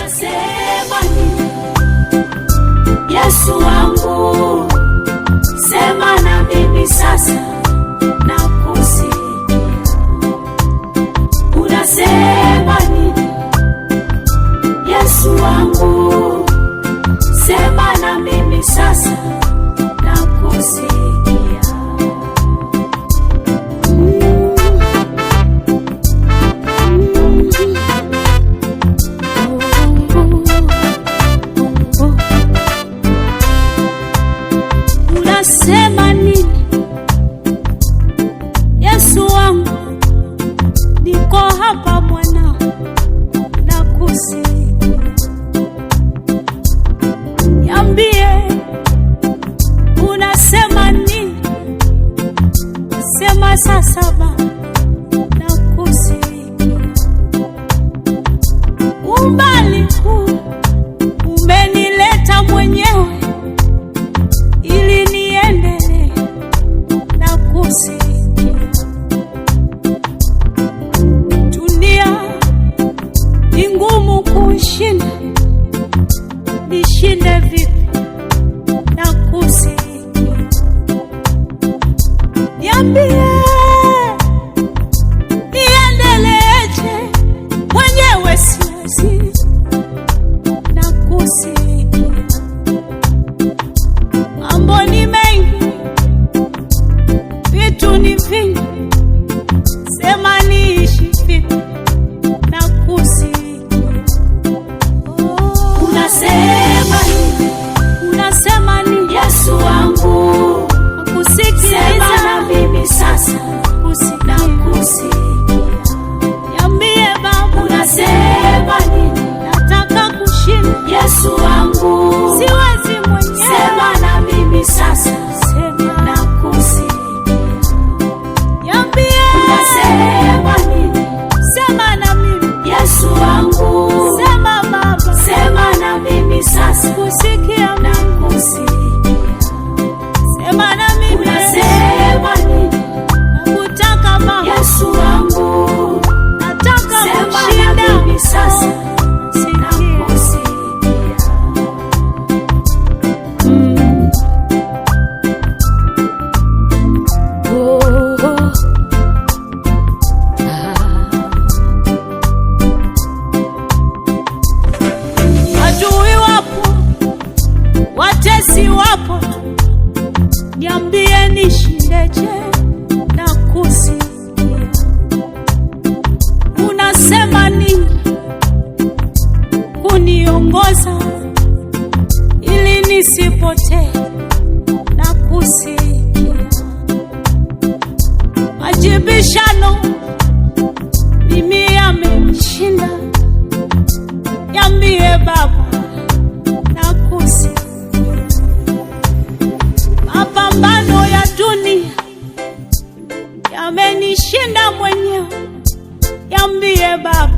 Unasema nini? Yesu wangu, sema na mimi sasa, nakusikia. Unasema nini? Yesu wangu, sema na mimi sasa, nakusikia. Unasema nini? Yesu wangu, niko hapa mwana, nakusikia. Niambie, unasema nini? Sema sasa Baba, nakusikia. Umbali huu umenileta mwenyewe ili niendelee, nakusikia. Dunia ni ngumu kuishinda, nishinde vipi? Nakusikia. Niambie, niendeleeje? Mwenyewe siwezi, nakusikia. Mambo ni mengi, vitu ni vingi, sema niishi vipi? Nakusikia. Unasema nini? Unasema nini? Yesu wangu, nakusikia. Sema na mimi sasa, nakusikia. Niambie Baba, unasema nini? Nataka kushinda. Yesu wangu, siwezi mwenyewe. Sema na mimi sasa, nakusikia. Niambie, unasema nini? Sema na mimi. Yesu wangu, sema Baba. Sema na mimi sasa, kusikia, nakusikia. Sema na mimi. Unasema nini? Nakutaka Baba. Yesu wangu, nataka kushinda. Sema na mimi sasa, nakusikia. Adui wapo, watesi wapo, niambie nishindeje? Nakusikia. Unasema nini? Kuniongoza ili nisipotee, nakusikia. Majibishano mimi yamenishinda, niambie Baba, nakusikia. Mapambano ya dunia yamenishinda mwenyewe, niambie Baba,